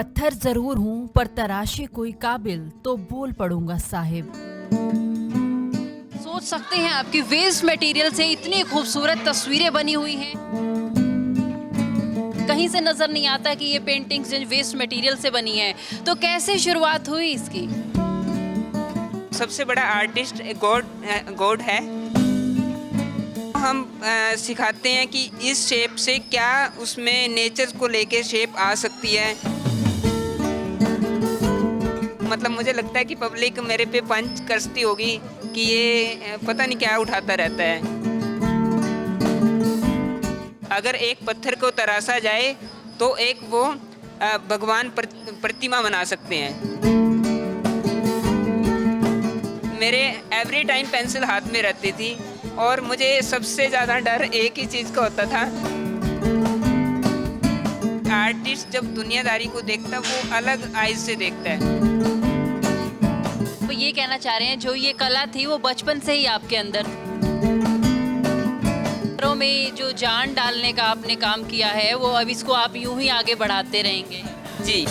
पत्थर जरूर हूँ पर तराशे कोई काबिल तो बोल पड़ूंगा साहिब। सोच सकते हैं आपकी वेस्ट मटेरियल से इतनी खूबसूरत तस्वीरें बनी हुई हैं। कहीं से नजर नहीं आता कि ये पेंटिंग्स वेस्ट मटेरियल से बनी है। तो कैसे शुरुआत हुई इसकी? सबसे बड़ा आर्टिस्ट गॉड गॉड है। हम सिखाते हैं कि इस शेप से क्या उसमें नेचर को लेके शेप आ सकती है। मतलब मुझे लगता है कि पब्लिक मेरे पे पंच कसती होगी कि ये पता नहीं क्या उठाता रहता है। अगर एक पत्थर को तराशा जाए तो एक वो भगवान प्रतिमा बना सकते हैं। मेरे एवरी टाइम पेंसिल हाथ में रहती थी और मुझे सबसे ज़्यादा डर एक ही चीज़ का होता था। आर्टिस्ट जब दुनियादारी को देखता वो अलग आइज से देखता है। तो ये कहना चाह रहे हैं जो ये कला थी वो बचपन से ही आपके अंदर में जो जान डालने का आपने काम किया है वो अब इसको आप यूं ही आगे बढ़ाते रहेंगे। जी।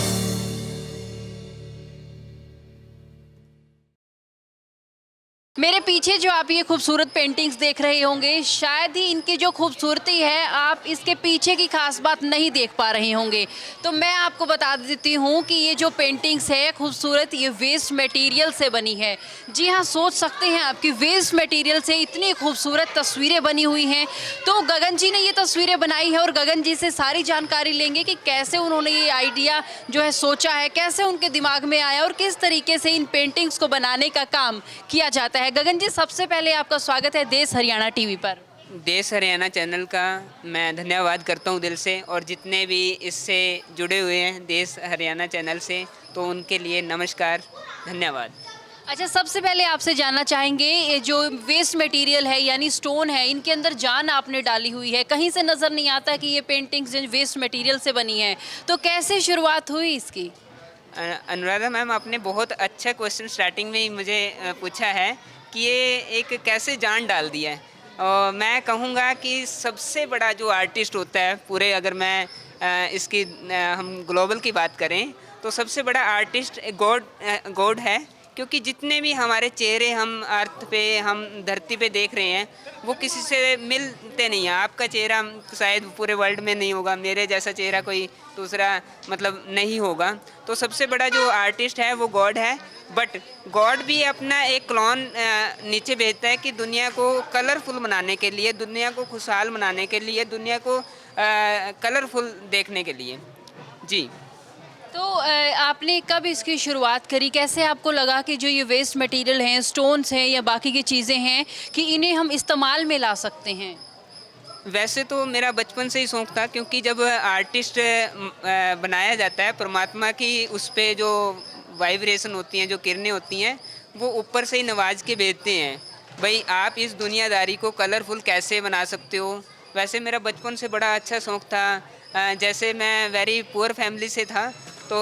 मेरे पीछे जो आप ये खूबसूरत पेंटिंग्स देख रहे होंगे, शायद ही इनकी जो खूबसूरती है आप इसके पीछे की खास बात नहीं देख पा रहे होंगे। तो मैं आपको बता देती हूँ कि ये जो पेंटिंग्स है खूबसूरत, ये वेस्ट मटेरियल से बनी है। जी हाँ, सोच सकते हैं आपकी वेस्ट मटेरियल से इतनी खूबसूरत तस्वीरें बनी हुई हैं। तो गगन जी ने ये तस्वीरें बनाई है और गगन जी से सारी जानकारी लेंगे कि कैसे उन्होंने ये आइडिया जो है सोचा है, कैसे उनके दिमाग में आया और किस तरीके से इन पेंटिंग्स को बनाने का काम किया जाता है। गगन जी, सबसे पहले आपका स्वागत है देश हरियाणा टीवी पर। देश हरियाणा चैनल का मैं धन्यवाद करता हूं दिल से, और जितने भी इससे जुड़े हुए हैं देश हरियाणा चैनल से, तो उनके लिए नमस्कार, धन्यवाद। अच्छा, सबसे पहले आपसे जानना चाहेंगे, ये जो वेस्ट मटेरियल है यानी स्टोन है, इनके अंदर जान आपने डाली हुई है। कहीं से नज़र नहीं आता कि ये पेंटिंग्स वेस्ट मटेरियल से बनी है। तो कैसे शुरुआत हुई इसकी? अनुराधा मैम, आपने बहुत अच्छा क्वेश्चन स्टार्टिंग में ही मुझे पूछा है कि ये एक कैसे जान डाल दिया है। और मैं कहूँगा कि सबसे बड़ा जो आर्टिस्ट होता है पूरे, अगर मैं इसकी हम ग्लोबल की बात करें तो सबसे बड़ा आर्टिस्ट गॉड है। क्योंकि जितने भी हमारे चेहरे हम अर्थ पे, हम धरती पे देख रहे हैं, वो किसी से मिलते नहीं हैं। आपका चेहरा शायद पूरे वर्ल्ड में नहीं होगा, मेरे जैसा चेहरा कोई दूसरा मतलब नहीं होगा। तो सबसे बड़ा जो आर्टिस्ट है वो गॉड है। बट गॉड भी अपना एक क्लोन नीचे भेजता है कि दुनिया को कलरफुल बनाने के लिए, दुनिया को खुशहाल बनाने के लिए, दुनिया को कलरफुल देखने के लिए। जी। तो आपने कब इसकी शुरुआत करी? कैसे आपको लगा कि जो ये वेस्ट मटेरियल हैं, स्टोन्स हैं या बाकी की चीज़ें हैं, कि इन्हें हम इस्तेमाल में ला सकते हैं? वैसे तो मेरा बचपन से ही शौक़ था, क्योंकि जब आर्टिस्ट बनाया जाता है, परमात्मा की उस पे जो वाइब्रेशन होती हैं, जो किरणें होती हैं, वो ऊपर से ही नवाज के भेजते हैं भाई आप इस दुनियादारी को कलरफुल कैसे बना सकते हो। वैसे मेरा बचपन से बड़ा अच्छा शौक़ था। जैसे मैं वेरी पुअर फैमिली से था, तो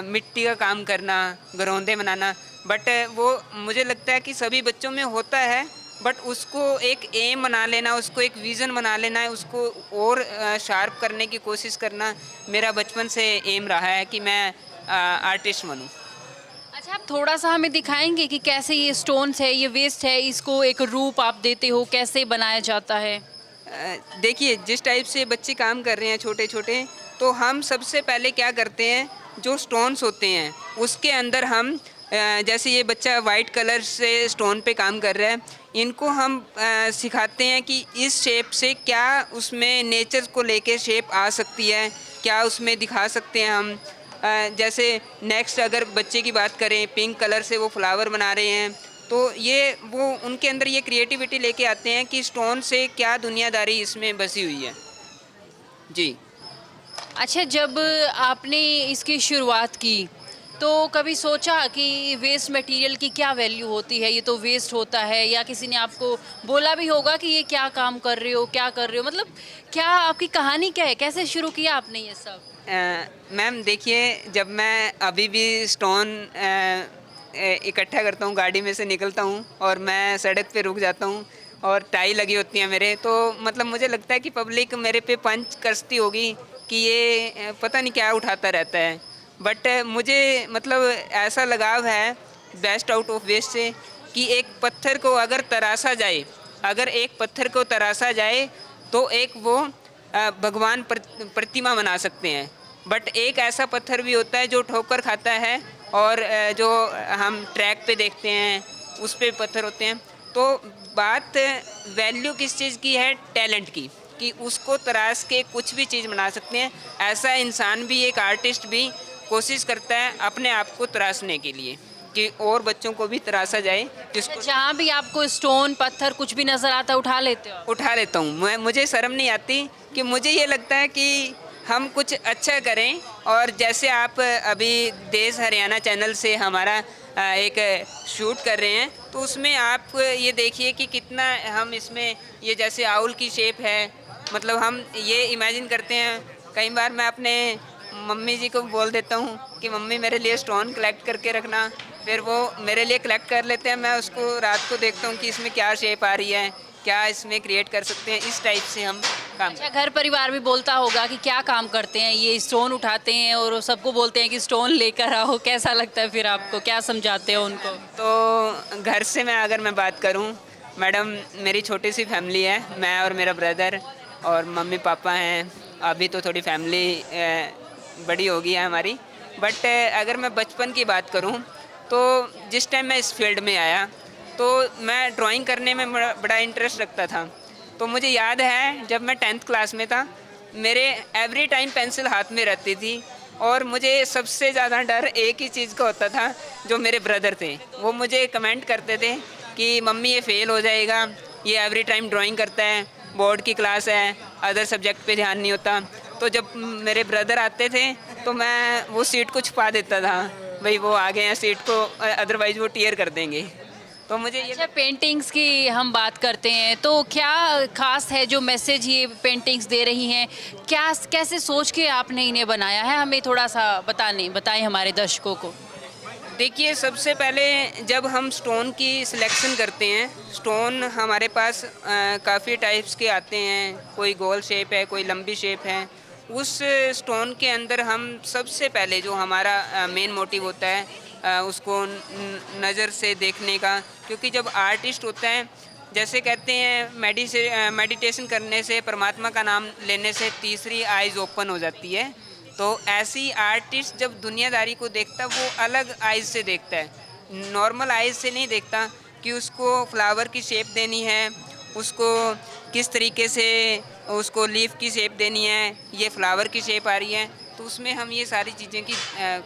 मिट्टी का काम करना, घरौंदे बनाना, बट वो मुझे लगता है कि सभी बच्चों में होता है, बट उसको एक एम बना लेना, उसको एक विज़न बना लेना है, उसको और शार्प करने की कोशिश करना मेरा बचपन से एम रहा है कि मैं आर्टिस्ट बनूं। अच्छा, आप थोड़ा सा हमें दिखाएंगे कि कैसे ये स्टोन्स है, ये वेस्ट है, इसको एक रूप आप देते हो, कैसे बनाया जाता है? देखिए, जिस टाइप से बच्चे काम कर रहे हैं छोटे छोटे, तो हम सबसे पहले क्या करते हैं, जो स्टोन्स होते हैं उसके अंदर हम जैसे ये बच्चा वाइट कलर से स्टोन पे काम कर रहा है, इनको हम सिखाते हैं कि इस शेप से क्या उसमें नेचर को लेके शेप आ सकती है, क्या उसमें दिखा सकते हैं हम। जैसे नेक्स्ट अगर बच्चे की बात करें, पिंक कलर से वो फ्लावर बना रहे हैं, तो ये वो उनके अंदर ये क्रिएटिविटी लेके आते हैं कि स्टोन से क्या दुनियादारी इसमें बसी हुई है। जी। अच्छा, जब आपने इसकी शुरुआत की तो कभी सोचा कि वेस्ट मटेरियल की क्या वैल्यू होती है, ये तो वेस्ट होता है, या किसी ने आपको बोला भी होगा कि ये क्या काम कर रहे हो, क्या कर रहे हो? मतलब क्या आपकी कहानी क्या है, कैसे शुरू किया आपने ये सब? मैम देखिए, जब मैं अभी भी स्टोन इकट्ठा करता हूँ, गाड़ी में से निकलता हूँ और मैं सड़क पे रुक जाता हूँ और टाई लगी होती है मेरे, तो मतलब मुझे लगता है कि पब्लिक मेरे पे पंच कसती होगी कि ये पता नहीं क्या उठाता रहता है। बट मुझे मतलब ऐसा लगाव है बेस्ट आउट ऑफ वेस्ट से कि एक पत्थर को अगर तराशा जाए, अगर एक पत्थर को तराशा जाए तो एक वो भगवान प्रतिमा बना सकते हैं। बट एक ऐसा पत्थर भी होता है जो ठोकर खाता है और जो हम ट्रैक पे देखते हैं उस पे पत्थर होते हैं। तो बात वैल्यू किस चीज़ की है? टैलेंट की, कि उसको तराश के कुछ भी चीज़ बना सकते हैं। ऐसा इंसान भी, एक आर्टिस्ट भी कोशिश करता है अपने आप को तराशने के लिए कि और बच्चों को भी तराशा जाए, जिसको जहाँ भी आपको स्टोन पत्थर कुछ भी नजर आता उठा लेते हो? उठा लेता हूँ मैं। मुझे शर्म नहीं आती कि मुझे ये लगता है कि हम कुछ अच्छा करें। और जैसे आप अभी देश हरियाणा चैनल से हमारा एक शूट कर रहे हैं, तो उसमें आप ये देखिए कि कितना हम इसमें ये जैसे आउल की शेप है, मतलब हम ये इमेजिन करते हैं। कई बार मैं अपने मम्मी जी को बोल देता हूँ कि मम्मी मेरे लिए स्टोन कलेक्ट करके रखना, फिर वो मेरे लिए कलेक्ट कर लेते हैं। मैं उसको रात को देखता हूँ कि इसमें क्या शेप आ रही है, क्या इसमें क्रिएट कर सकते हैं। इस टाइप से हम काम अच्छा, घर परिवार भी बोलता होगा कि क्या काम करते हैं ये, स्टोन उठाते हैं और सबको बोलते हैं कि स्टोन लेकर आओ। कैसा लगता है फिर आपको, क्या समझाते हो उनको? तो घर से मैं अगर मैं बात करूं, मैडम मेरी छोटी सी फैमिली है, मैं और मेरा ब्रदर और मम्मी पापा हैं। अभी तो थोड़ी फैमिली बड़ी हो गई है हमारी। बट अगर मैं बचपन की बात करूं तो जिस टाइम मैं इस फील्ड में आया तो मैं ड्राइंग करने में बड़ा इंटरेस्ट रखता था। तो मुझे याद है जब मैं 10th क्लास में था, मेरे एवरी टाइम पेंसिल हाथ में रहती थी और मुझे सबसे ज़्यादा डर एक ही चीज़ का होता था, जो मेरे ब्रदर थे। वो मुझे कमेंट करते थे कि मम्मी ये फ़ेल हो जाएगा, ये एवरी टाइम ड्राइंग करता है, बोर्ड की क्लास है, अदर सब्जेक्ट पे ध्यान नहीं होता। तो जब मेरे ब्रदर आते थे तो मैं वो सीट को छुपा देता था, भाई वो आ गए हैं सीट को, अदरवाइज़ वो टीयर कर देंगे। तो मुझे ये अच्छा, पेंटिंग्स की हम बात करते हैं तो क्या खास है जो मैसेज ये पेंटिंग्स दे रही हैं? क्या, कैसे सोच के आपने इन्हें बनाया है? हमें थोड़ा सा बताएं हमारे दर्शकों को। देखिए, सबसे पहले जब हम स्टोन की सिलेक्शन करते हैं, स्टोन हमारे पास काफ़ी टाइप्स के आते हैं। कोई गोल शेप है, कोई लंबी शेप है। उस स्टोन के अंदर हम सबसे पहले जो हमारा मेन मोटिव होता है उसको नज़र से देखने का, क्योंकि जब आर्टिस्ट होता है, जैसे कहते हैं मेडिटेशन करने से, परमात्मा का नाम लेने से तीसरी आइज़ ओपन हो जाती है। तो ऐसी आर्टिस्ट जब दुनियादारी को देखता, वो अलग आइज़ से देखता है, नॉर्मल आइज़ से नहीं देखता कि उसको फ्लावर की शेप देनी है, उसको किस तरीके से उसको लीफ की शेप देनी है, ये फ्लावर की शेप आ रही है। तो उसमें हम ये सारी चीज़ें की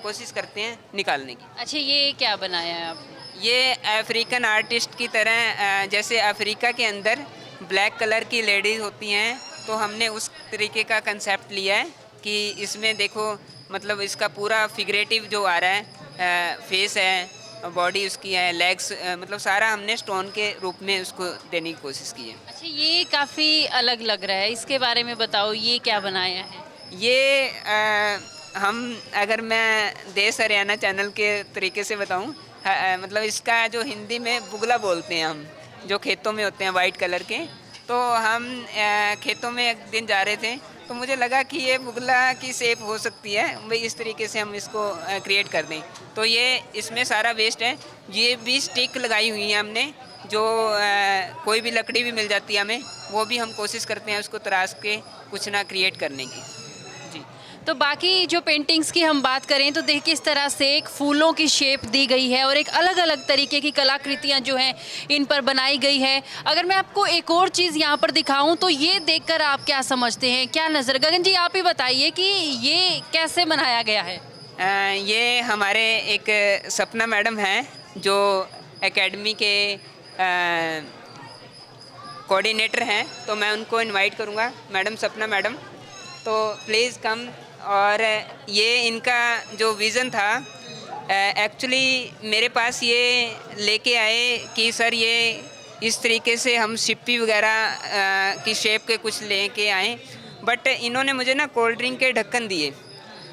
कोशिश करते हैं निकालने की। अच्छा, ये क्या बनाया है आपने? ये अफ्रीकन आर्टिस्ट की तरह, जैसे अफ्रीका के अंदर ब्लैक कलर की लेडीज़ होती हैं, तो हमने उस तरीके का कंसेप्ट लिया है कि इसमें देखो, मतलब इसका पूरा फिगरेटिव जो आ रहा है, फेस है, बॉडी उसकी है, लेग्स, मतलब सारा हमने स्टोन के रूप में उसको देने की कोशिश की है। अच्छा, ये काफ़ी अलग लग रहा है, इसके बारे में बताओ, ये क्या बनाया है? ये हम, अगर मैं देश हरियाणा चैनल के तरीके से बताऊं, मतलब इसका जो हिंदी में बुगला बोलते हैं हम, जो खेतों में होते हैं वाइट कलर के। तो हम खेतों में एक दिन जा रहे थे, तो मुझे लगा कि ये बुगला की शेप हो सकती है, भाई इस तरीके से हम इसको क्रिएट कर दें। तो ये इसमें सारा वेस्ट है। ये भी स्टिक लगाई हुई है हमने, जो कोई भी लकड़ी भी मिल जाती है हमें, वो भी हम कोशिश करते हैं उसको तराश के कुछ ना क्रिएट करने की। जी। तो बाकी जो पेंटिंग्स की हम बात करें तो देखिए, इस तरह से एक फूलों की शेप दी गई है और एक अलग अलग तरीके की कलाकृतियां जो हैं इन पर बनाई गई है। अगर मैं आपको एक और चीज़ यहाँ पर दिखाऊं तो ये देखकर आप क्या समझते हैं, क्या नज़र? गगन जी, आप ही बताइए कि ये कैसे बनाया गया है? ये हमारे एक सपना मैडम हैं, जो एकेडमी के कोऑर्डिनेटर हैं, तो मैं उनको इनवाइट करूँगा। मैडम सपना मैडम, तो प्लीज़ कम। और ये इनका जो विज़न था, एक्चुअली मेरे पास ये लेके आए कि सर ये इस तरीके से हम सिप्पी वगैरह की शेप के कुछ लेके आए। बट इन्होंने मुझे ना कोल्ड ड्रिंक के ढक्कन दिए।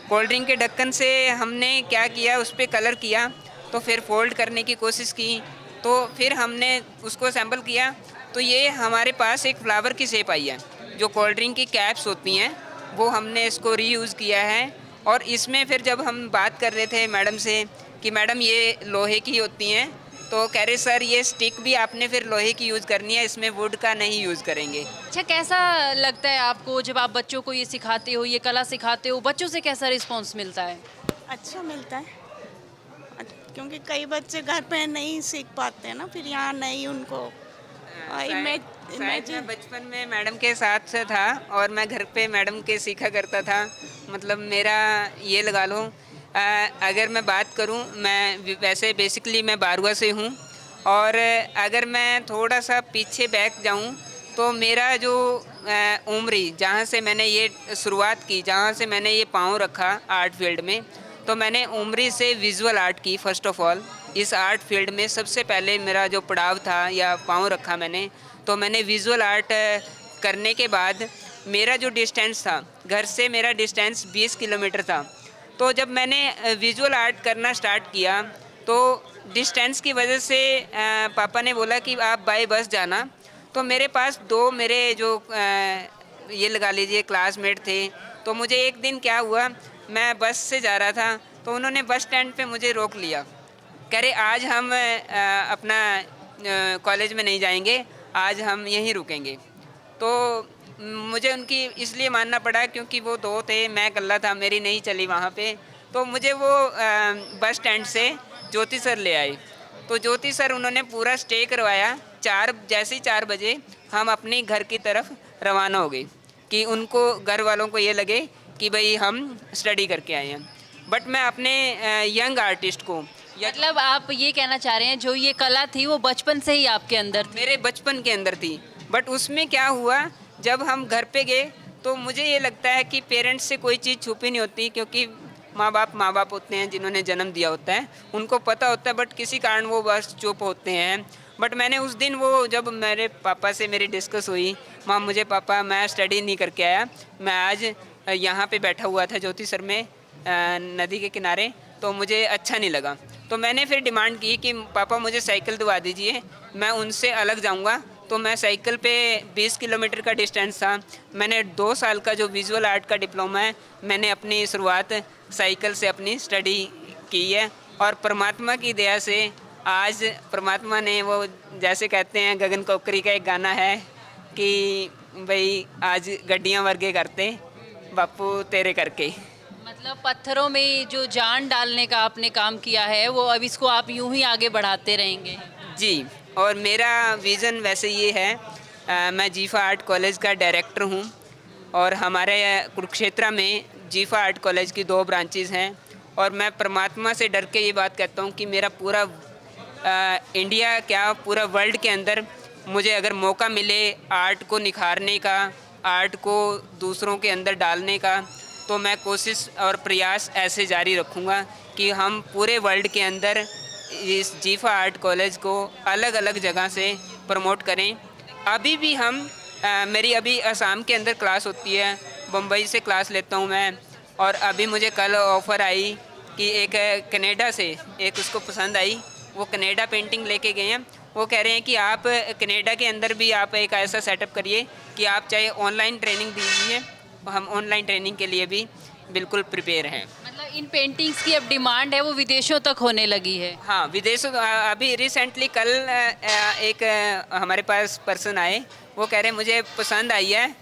कोल्ड ड्रिंक के ढक्कन से हमने क्या किया, उस पर कलर किया, तो फिर फोल्ड करने की कोशिश की, तो फिर हमने उसको सैम्पल किया, तो ये हमारे पास एक फ्लावर की शेप आई है। जो कोल्ड ड्रिंक की कैप्स होती हैं, वो हमने इसको रीयूज़ किया है और इसमें फिर जब हम बात कर रहे थे मैडम से कि मैडम ये लोहे की होती हैं, तो कह रहे सर ये स्टिक भी आपने फिर लोहे की यूज़ करनी है, इसमें वुड का नहीं यूज़ करेंगे। अच्छा, कैसा लगता है आपको जब आप बच्चों को ये सिखाते हो, ये कला सिखाते हो, बच्चों से कैसा रिस्पॉन्स मिलता है? अच्छा मिलता है, क्योंकि कई बच्चे घर पे नहीं सीख पाते हैं ना, फिर यहाँ नहीं उनको शायद मैं बचपन में मैडम के साथ से था और मैं घर पे मैडम के सीखा करता था। मतलब मेरा ये लगा लो, अगर मैं बात करूं, मैं वैसे बेसिकली मैं बारुआ से हूं, और अगर मैं थोड़ा सा पीछे बैक जाऊं तो मेरा जो उम्री जहां से मैंने ये शुरुआत की, जहां से मैंने ये पाँव रखा आर्ट फील्ड में, तो मैंने उम्री से विजुअल आर्ट की। फर्स्ट ऑफ ऑल इस आर्ट फील्ड में सबसे पहले मेरा जो पड़ाव था या पाँव रखा मैंने, तो मैंने विजुअल आर्ट करने के बाद मेरा जो डिस्टेंस था, घर से मेरा डिस्टेंस 20 किलोमीटर था। तो जब मैंने विजुअल आर्ट करना स्टार्ट किया तो डिस्टेंस की वजह से पापा ने बोला कि आप बाय बस जाना। तो मेरे पास दो मेरे जो ये लगा लीजिए क्लासमेट थे। तो मुझे एक दिन क्या हुआ, मैं बस से जा रहा था तो उन्होंने बस स्टैंड पे मुझे रोक लिया। कह रहे आज हम अपना कॉलेज में नहीं जाएंगे, आज हम यहीं रुकेंगे। तो मुझे उनकी इसलिए मानना पड़ा क्योंकि वो दो थे, मैं अकेला था, मेरी नहीं चली वहाँ पे। तो मुझे वो बस स्टैंड से ज्योति सर ले आए। तो ज्योति सर उन्होंने पूरा स्टे करवाया। जैसे ही 4 बजे हम अपने घर की तरफ रवाना हो गए कि उनको घर वालों को ये लगे कि भाई हम स्टडी करके आए हैं। बट मैं अपने यंग आर्टिस्ट को मतलब आप ये कहना चाह रहे हैं जो ये कला थी वो बचपन से ही आपके अंदर थी? मेरे बचपन के अंदर थी। बट उसमें क्या हुआ, जब हम घर पे गए तो मुझे ये लगता है कि पेरेंट्स से कोई चीज़ छुपी नहीं होती, क्योंकि माँ बाप होते हैं जिन्होंने जन्म दिया होता है, उनको पता होता है। बट किसी कारण वो बस चुप होते हैं। बट मैंने उस दिन वो जब मेरे पापा से मेरी डिस्कस हुई, माँ मुझे पापा मैं स्टडी नहीं करके आया, मैं आज यहाँ पे बैठा हुआ था ज्योति सर में नदी के किनारे, तो मुझे अच्छा नहीं लगा। तो मैंने फिर डिमांड की कि पापा मुझे साइकिल दिवा दीजिए, मैं उनसे अलग जाऊँगा। तो मैं साइकिल पे 20 किलोमीटर का डिस्टेंस था। मैंने 2 साल का जो विजुअल आर्ट का डिप्लोमा है, मैंने अपनी शुरुआत साइकिल से अपनी स्टडी की है। और परमात्मा की दया से आज परमात्मा ने वो जैसे कहते हैं गगन कोकरी का एक गाना है कि भाई आज गड्डियाँ वर्गे करते बापू तेरे करके। मतलब पत्थरों में जो जान डालने का आपने काम किया है वो अब इसको आप यूं ही आगे बढ़ाते रहेंगे? जी, और मेरा विज़न वैसे ये है, मैं जीफा आर्ट कॉलेज का डायरेक्टर हूँ और हमारे कुरुक्षेत्र में जीफा आर्ट कॉलेज की 2 ब्रांचेज़ हैं। और मैं परमात्मा से डर के ये बात कहता हूँ कि मेरा पूरा इंडिया क्या पूरा वर्ल्ड के अंदर मुझे अगर मौका मिले आर्ट को निखारने का, आर्ट को दूसरों के अंदर डालने का, तो मैं कोशिश और प्रयास ऐसे जारी रखूँगा कि हम पूरे वर्ल्ड के अंदर इस जीफा आर्ट कॉलेज को अलग अलग जगह से प्रमोट करें। अभी भी हम मेरी अभी असम के अंदर क्लास होती है, बम्बई से क्लास लेता हूँ मैं। और अभी मुझे कल ऑफ़र आई कि एक कनाडा से एक उसको पसंद आई, वो कनाडा पेंटिंग लेके गए हैं। वो कह रहे हैं कि आप कनाडा के अंदर भी आप एक ऐसा सेटअप करिए कि आप चाहे ऑनलाइन ट्रेनिंग दीजिए, हम ऑनलाइन ट्रेनिंग के लिए भी बिल्कुल प्रिपेयर हैं। मतलब इन पेंटिंग्स की अब डिमांड है वो विदेशों तक होने लगी है? हाँ, विदेशों अभी रिसेंटली कल एक हमारे पास पर्सन आए, वो कह रहे हैं मुझे पसंद आई है,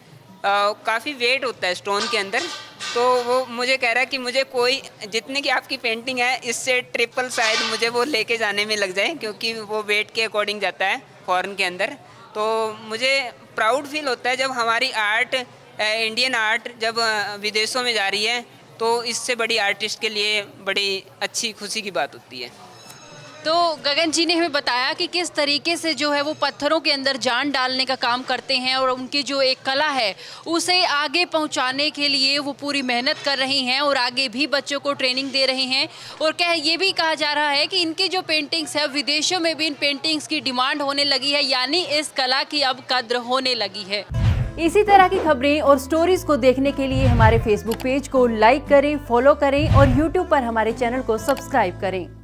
काफ़ी वेट होता है स्टोन के अंदर। तो वो मुझे कह रहा है कि मुझे कोई जितने की आपकी पेंटिंग है इससे ट्रिपल शायद मुझे वो लेके जाने में लग जाए, क्योंकि वो वेट के अकॉर्डिंग जाता है फॉरेन के अंदर। तो मुझे प्राउड फील होता है जब हमारी आर्ट, इंडियन आर्ट जब विदेशों में जा रही है, तो इससे बड़ी आर्टिस्ट के लिए बड़ी अच्छी खुशी की बात होती है। तो गगन जी ने हमें बताया कि किस तरीके से जो है वो पत्थरों के अंदर जान डालने का काम करते हैं और उनकी जो एक कला है उसे आगे पहुंचाने के लिए वो पूरी मेहनत कर रही हैं और आगे भी बच्चों को ट्रेनिंग दे रही हैं। और ये भी कहा जा रहा है कि इनकी जो पेंटिंग्स है विदेशों में भी इन पेंटिंग्स की डिमांड होने लगी है, यानी इस कला की अब कद्र होने लगी है। इसी तरह की खबरें और स्टोरीज को देखने के लिए हमारे फेसबुक पेज को लाइक करें, फॉलो करें और यूट्यूब पर हमारे चैनल को सब्सक्राइब करें।